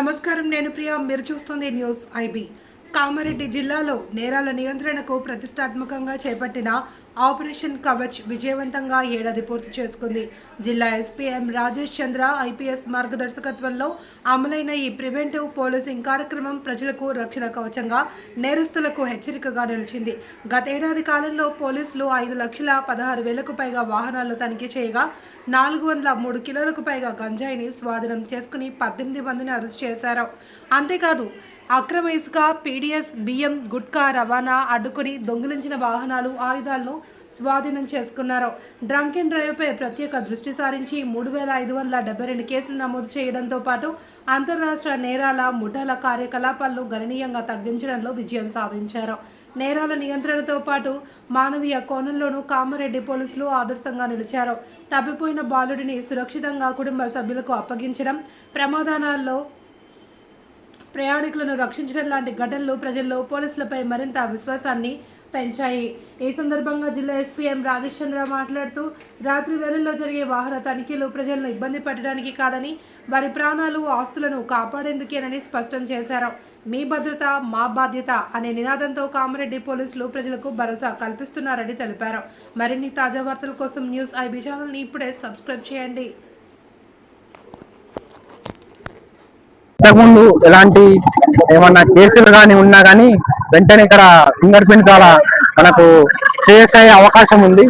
నమస్కారం, నేను ప్రియా. మీరు చూస్తుంది న్యూస్ ఐబీ. కామారెడ్డి జిల్లాలో నేరాల నియంత్రణకు ప్రతిష్టాత్మకంగా చేపట్టిన ఆపరేషన్ కవచ్ విజయవంతంగా ఏడాది పూర్తి చేసుకుంది. జిల్లా ఎస్పీ ఎం రాజేష్ చంద్ర ఐపీఎస్ మార్గదర్శకత్వంలో అమలైన ఈ ప్రివెంటివ్ పోలీసింగ్ కార్యక్రమం ప్రజలకు రక్షణ కవచంగా, నేరస్తులకు హెచ్చరికగా నిలిచింది. గతేడాది కాలంలో పోలీసులు 5,16,000కు పైగా వాహనాలను తనిఖీ చేయగా 403 కిలోలకు పైగా గంజాయిని స్వాధీనం చేసుకుని 18 మందిని అరెస్ట్ చేశారు. అంతేకాదు అక్రమ ఇసుక, పీడీఎస్, బియ్యం, గుట్కా రవాణా అడ్డుకుని దొంగిలించిన వాహనాలు, ఆయుధాలను స్వాధీనం చేసుకున్నారు. డ్రంక్ అండ్ డ్రైవ్పై ప్రత్యేక దృష్టి సారించి 3,572 కేసులు నమోదు చేయడంతో పాటు అంతర్రాష్ట్ర నేరాల ముఠాల కార్యకలాపాలను గణనీయంగా తగ్గించడంలో విజయం సాధించారు. నేరాల నియంత్రణతో పాటు మానవీయ కోణంలోనూ కామారెడ్డి పోలీసులు ఆదర్శంగా నిలిచారు. తప్పిపోయిన బాలుడిని సురక్షితంగా కుటుంబ సభ్యులకు అప్పగించడం, ప్రమాదాలలో ప్రయాణికులను రక్షించడం లాంటి ఘటనలు ప్రజల్లో పోలీసులపై మరింత విశ్వాసాన్ని పెంచాయి. ఈ సందర్భంగా జిల్లా ఎస్పీ ఎం రాజేష్ చంద్ర మాట్లాడుతూ, రాత్రి వేళల్లో జరిగే వాహన తనిఖీలు ప్రజలను ఇబ్బంది పెట్టడానికి కాదని, వారి ప్రాణాలు, ఆస్తులను కాపాడేందుకేనని స్పష్టం చేశారు. మీ భద్రత మా బాధ్యత అనే నినాదంతో కామారెడ్డి పోలీసులు ప్రజలకు భరోసా కల్పిస్తున్నారని తెలిపారు. మరిన్ని తాజా వార్తల కోసం న్యూస్ ఐబీ ఛానల్ని ఇప్పుడే సబ్స్క్రైబ్ చేయండి. ఇంతకుముందు ఎలాంటి ఏమన్నా కేసులు కానీ ఉన్నా కానీ వెంటనే ఇక్కడ ఫింగర్ ప్రింట్ ద్వారా మనకు ట్రేస్ అయ్యే అవకాశం ఉంది.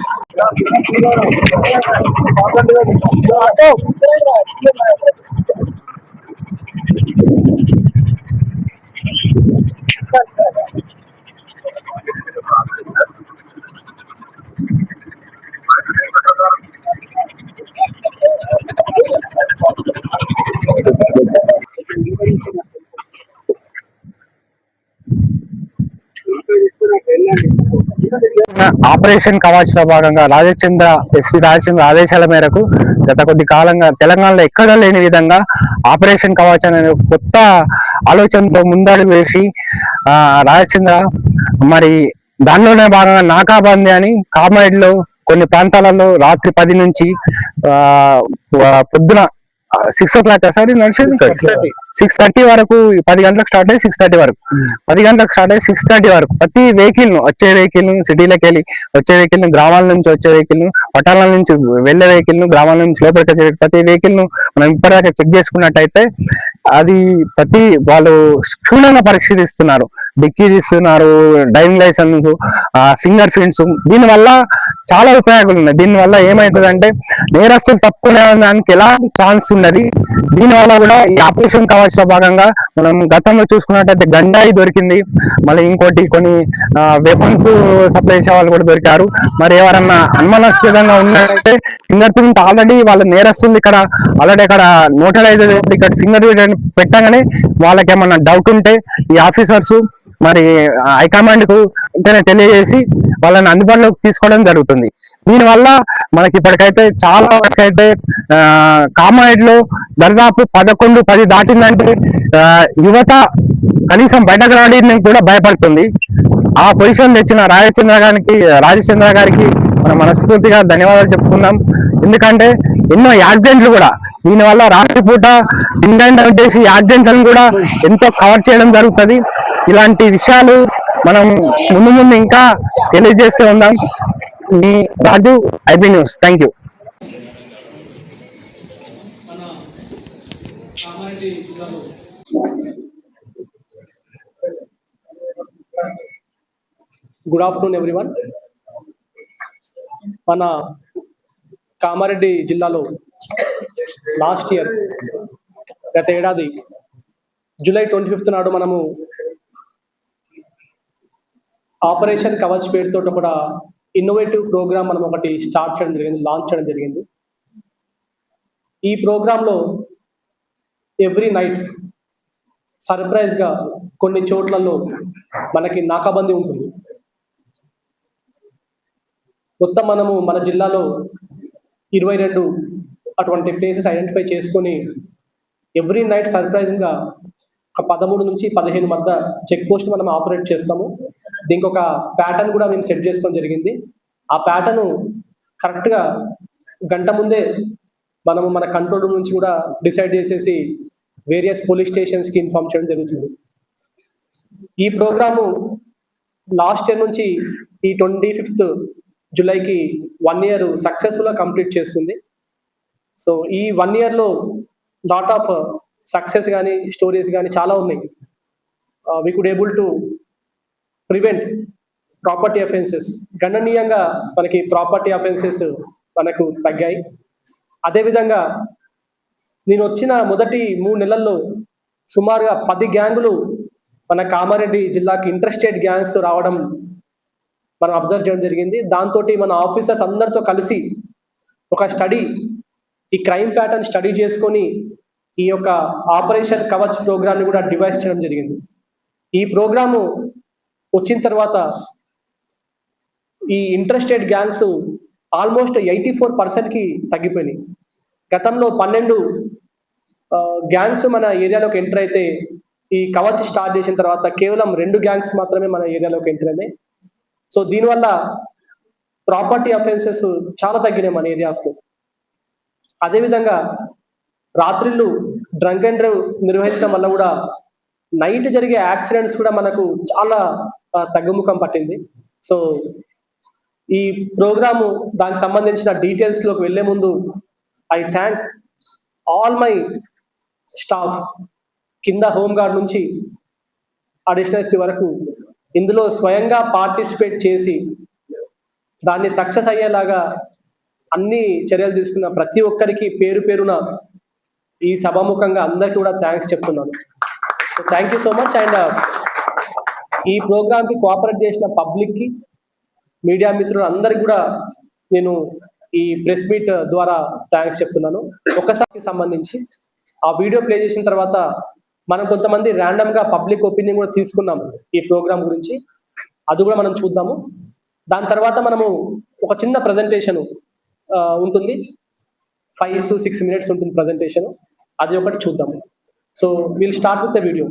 ఆపరేషన్ కవచ్ లో భాగంగా ఎస్పీ రాజేష్ చంద్ర ఆదేశాల మేరకు గత కొద్ది కాలంగా తెలంగాణలో ఎక్కడా లేని విధంగా ఆపరేషన్ కవచ్ అనే కొత్త ఆలోచనతో ముందడుగు వేసి రాజేష్ చంద్ర మరి దానిలోనే భాగంగా నాకాబందీ అని కామారెడ్డిలో కొన్ని ప్రాంతాలలో రాత్రి 10 నుంచి పొద్దున 6 o'clock సార్ నడిచింది 6:30 వరకు, 10 గంటలకు స్టార్ట్ అయ్యి 6:30 వరకు, 10 గంటలకు స్టార్ట్ అయ్యి 6:30 వరకు ప్రతి వెహికల్ ను, వచ్చే వెహికల్ ను, సిటీలోకి వెళ్ళి వచ్చే వెహికల్ ను, గ్రామాల నుంచి వచ్చే వెహికల్ ను, పట్టణాల నుంచి వెళ్లే వెహికల్ ను, గ్రామాల నుంచి లోపలికి వచ్చే ప్రతి వెహికల్ ను మనం ఇప్పటిదాకా చెక్ చేసుకున్నట్టయితే అది వాళ్ళు క్షుణ్ణంగా పరిశీలిస్తున్నారు. డిక్కీ తీస్తున్నారు, డ్రైవింగ్ లైసెన్స్, ఫింగర్ ప్రింట్స్. దీనివల్ల చాలా ఉపయోగాలు ఉన్నాయి. దీనివల్ల ఏమవుతుందంటే నేరస్తులు తప్పుకునే దానికి ఎలాంటి ఛాన్స్ ఉన్నది. దీనివల్ల కూడా ఈ ఆపరేషన్ కవచ్ లో భాగంగా మనం గతంలో చూసుకున్నట్టయితే గంజాయి దొరికింది, మళ్ళీ ఇంకోటి కొన్ని వెపన్స్ సప్లై చేసే వాళ్ళు కూడా దొరికారు. మరి ఎవరన్నా అనుమానాస్పదంగా ఉన్నట్టయితే ఫింగర్ ప్రింట్ ఆల్రెడీ వాళ్ళ నేరస్తులు ఇక్కడ నోటెడ్ అయితే ఇక్కడ ఫింగర్ ప్రింట్ పెట్టగానే వాళ్ళకి ఏమన్నా డౌట్ ఉంటే ఈ ఆఫీసర్స్ మరి హైకమాండ్ కు తెలియజేసి వాళ్ళని అందుబాటులోకి తీసుకోవడం జరుగుతుంది. దీనివల్ల మనకి ఇప్పటికైతే చాలా వరకైతే కామారెడ్డిలో దాదాపు 11-10 దాటిందంటే యువత కనీసం బయటకు రావడానికి కూడా భయపడుతుంది. ఆ పొజిషన్ తెచ్చిన రాజేష్ చంద్ర గారికి మనం మనస్ఫూర్తిగా ధన్యవాదాలు చెప్పుకుందాం. ఎందుకంటే ఎన్నో యాక్సిడెంట్లు కూడా దీనివల్ల రాత్రిపూట ఇండెంట్ వచ్చేసి యాక్సిడెంట్లను కూడా ఎంతో కవర్ చేయడం జరుగుతుంది. ఇలాంటి విషయాలు మనం ముందు ఇంకా తెలియజేస్తూ ఉందాం. మీ Raju, IB news. Thank you. Good afternoon everyone. మన కామారెడ్డి జిల్లాలో లాస్ట్ ఇయర్ గత ఏడాది జూలై 25th నాడు మనము ఆపరేషన్ కవచ్ పేరుతో ఒక ఇన్నోవేటివ్ ప్రోగ్రామ్ మనం ఒకటి స్టార్ట్ చేయడం జరిగింది, లాంచ్ చేయడం జరిగింది. ఈ ప్రోగ్రాంలో ఎవ్రీ నైట్ సర్ప్రైజ్గా కొన్ని చోట్లలో మనకి నాకాబందీ ఉంటుంది. మొత్తం మనము మన జిల్లాలో 22 అటువంటి ప్లేసెస్ ఐడెంటిఫై చేసుకొని ఎవ్రీ నైట్ సర్ప్రైజింగ్గా ఒక 13 నుంచి 15 మధ్య చెక్ పోస్ట్ మనం ఆపరేట్ చేస్తాము. దీనికి ఒక ప్యాటర్న్ కూడా మేము సెట్ చేసుకోవడం జరిగింది. ఆ ప్యాటర్న్ కరెక్ట్గా గంట ముందే మనము మన కంట్రోల్ రూమ్ నుంచి కూడా డిసైడ్ చేసేసి వేరియస్ పోలీస్ స్టేషన్స్కి ఇన్ఫార్మ్ చేయడం జరుగుతుంది. ఈ ప్రోగ్రాము లాస్ట్ ఇయర్ నుంచి ఈ 25th జూలైకి 1 year సక్సెస్ఫుల్గా కంప్లీట్ చేసుకుంది. సో ఈ 1 yearలో లాట్ ఆఫ్ సక్సెస్ కానీ స్టోరీస్ కానీ చాలా ఉన్నాయి. We could able to prevent property offences. గణనీయంగా మనకి ప్రాపర్టీ అఫెన్సెస్ మనకు తగ్గాయి. అదేవిధంగా నేను వచ్చిన మొదటి 3 నెలల్లో సుమారుగా 10 గ్యాంగులు మన కామారెడ్డి జిల్లాకి ఇంటర్స్టేట్ గ్యాంగ్స్ రావడం మనం అబ్జర్వ్ చేయడం జరిగింది. దాంతో మన ఆఫీసర్స్ అందరితో కలిసి ఒక స్టడీ, ఈ క్రైమ్ ప్యాటర్న్ స్టడీ చేసుకొని ఈ యొక్క ఆపరేషన్ కవచ్ ప్రోగ్రామ్ని కూడా డివైస్ చేయడం జరిగింది. ఈ ప్రోగ్రాము వచ్చిన తర్వాత ఈ ఇంటర్స్టేట్ గ్యాంగ్స్ ఆల్మోస్ట్ 84%కి తగ్గిపోయినాయి. గతంలో 12 గ్యాంగ్స్ మన ఏరియాలోకి ఎంటర్ అయితే ఈ కవచ్ స్టార్ట్ చేసిన తర్వాత కేవలం 2 గ్యాంగ్స్ మాత్రమే మన ఏరియాలోకి ఎంటర్ అయినాయి. సో దీనివల్ల ప్రాపర్టీ అఫెన్సెస్ చాలా తగ్గినాయి మన ఏరియాస్లో. అదేవిధంగా రాత్రిళ్ళు డ్రంక్ అండ్ డ్రైవ్ నిర్వహించడం వల్ల కూడా నైట్ జరిగే యాక్సిడెంట్స్ కూడా మనకు చాలా తగ్గుముఖం పట్టింది. సో ఈ ప్రోగ్రాము దానికి సంబంధించిన డీటెయిల్స్లోకి వెళ్ళే ముందు I thank all my staff, కింద హోంగార్డ్ నుంచి అడిషనల్ ఎస్పీ వరకు ఇందులో స్వయంగా పార్టిసిపేట్ చేసి దాన్ని సక్సెస్ అయ్యేలాగా అన్ని చర్యలు తీసుకున్న ప్రతి ఒక్కరికి పేరు పేరున ఈ సభాముఖంగా అందరికీ కూడా థ్యాంక్స్ చెప్తున్నాను. So thank you so much. And ఈ ప్రోగ్రామ్కి కోఆపరేట్ చేసిన పబ్లిక్కి, మీడియా మిత్రులు అందరికి కూడా నేను ఈ ప్రెస్ మీట్ ద్వారా థ్యాంక్స్ చెప్తున్నాను. ఒకసారికి సంబంధించి ఆ వీడియో ప్లే చేసిన తర్వాత మనం కొంతమంది ర్యాండమ్గా పబ్లిక్ ఒపీనియన్ కూడా తీసుకున్నాము ఈ ప్రోగ్రామ్ గురించి. అది కూడా మనం చూద్దాము. దాని తర్వాత మనము ఒక చిన్న ప్రజెంటేషన్ ఉంటుంది, 5 to 6 minutes ఉంటుంది ప్రజెంటేషన్. అది ఒకటి చూద్దాము. So will start with the video.